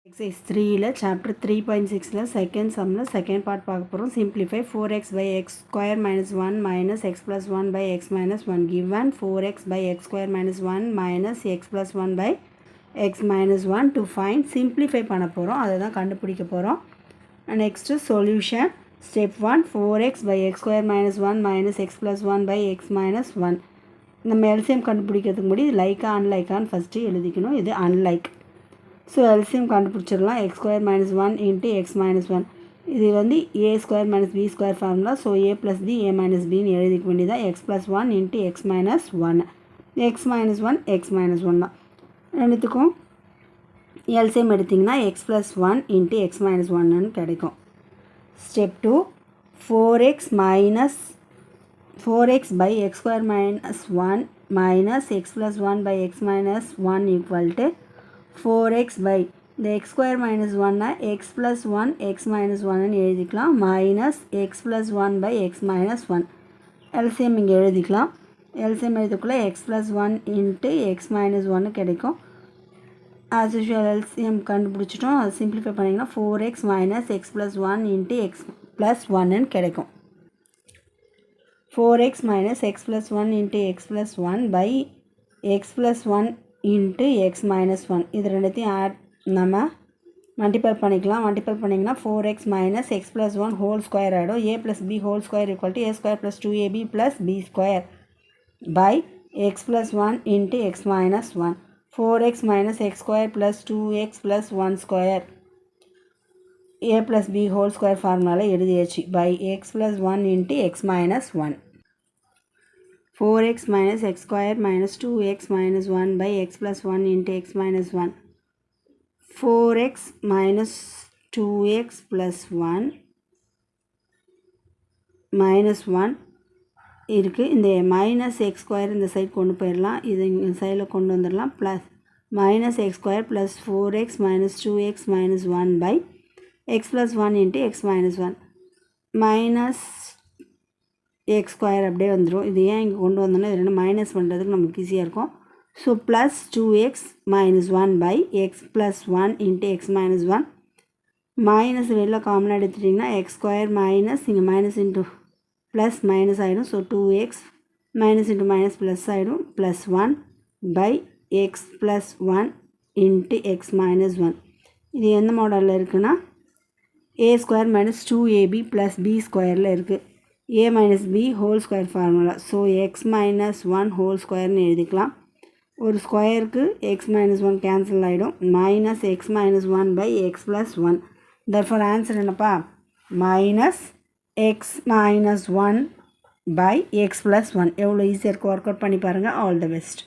Exercise 3 chapter 3.6 second sum second part பார்க்க போறோம். Simplify 4x by x square minus 1 minus x plus 1 by x minus 1 given 4x by x square minus 1 minus x plus 1 by x minus 1 to find simplify பண்ண போறோம். அதை தான் கண்டுபிடிக்க போறோம். Next solution step 1 4x by x square minus 1 minus x plus 1 by x minus 1 நம்ம LCM கண்டுபிடிக்கிறதுக்கு முன்னாடி Lyca அன்லைக்கான்னு first எழுதிக்கணும். இது அன்லைக். ஸோ எல்சிஎம் கண்டுபிடிச்சிடலாம். X square minus 1 into x minus 1 இது வந்து A square minus B square formula. So A plus B A minus பின்னு எழுதிக்க வேண்டியதான். X plus 1 into x minus 1 x minus 1 x minus 1 தான். ரெண்டுத்துக்கும் எல்சிஎம் எடுத்திங்கன்னா x plus 1 into x minus 1ன்னு கிடைக்கும். Step 2 4x by x square minus 1 minus x plus 1 by x minus 1 equal to 4x by the x square minus 1 x plus 1 x minus 1 எழுதிக்கலாம் minus x plus 1 by x minus 1 LCM இங்கே எழுதிக்கலாம். LCM எழுதிக்குள்ள x plus 1 into x minus 1 கிடைக்கும். as usual LCM கண்டுபிடிச்சிட்டோம். அது simplify பண்ணிங்கன்னா 4x minus x plus 1 into x plus 1 கிடைக்கும். 4x minus x plus 1 into x plus 1 by x plus 1 into x minus 1 இது ரெண்டுத்தையும் add நம்ம multiply பண்ணிக்கலாம். Multiply பண்ணிங்கன்னா 4x minus x plus 1 whole square ஆகிடும். a plus b whole square equal to a square plus 2ab plus b square by x plus 1 into x minus 1 4x minus x square plus 2x plus 1 square a plus b whole square ஃபார்முலாவில் எழுதியாச்சு by x plus 1 into x minus 1 4x minus x square minus 2x minus 1 by x plus 1 into x minus 1 4x minus 2x plus 1 minus 1 இருக்குது. இந்த minus x square இந்த side கொண்டு போயிடலாம். இது இந்த சைடில் கொண்டு வந்துடலாம். Plus minus x square plus 4x minus 2x minus 1 by x plus 1 into x minus 1 minus x square அப்படியே வந்துடும். இது ஏன் இங்கே கொண்டு வந்தோன்னா இது ரெண்டு மைனஸ் பண்ணுறதுக்கு நமக்கு ஈஸியாக இருக்கும். So plus 2x minus 1 by x plus 1 into x minus 1 minus வெளில காமனாக எடுத்துட்டிங்கன்னா எக்ஸ் ஸ்கொயர் மைனஸ் இங்கே மைனஸ் இன்ட்டு ப்ளஸ் மைனஸ் ஆகிடும். So 2x minus into minus plus ஆகிடும். Plus 1 by x plus 1 into x minus 1 இது எந்த மாடலில் இருக்குன்னா A square minus 2ab plus B ஸ்கொயரில் இருக்குது. a minus b whole square formula. So x minus 1 whole squareன்னு எழுதிக்கலாம். ஒரு ஸ்கொயருக்கு x minus 1 கேன்சல் ஆகிடும். Minus x minus 1 by x plus 1 therefore answer என்னப்பா minus x minus 1 by x plus 1 எவ்வளோ ஈஸியாக இருக்குது. ஒர்க் அவுட் பண்ணி பாருங்கள். All the best.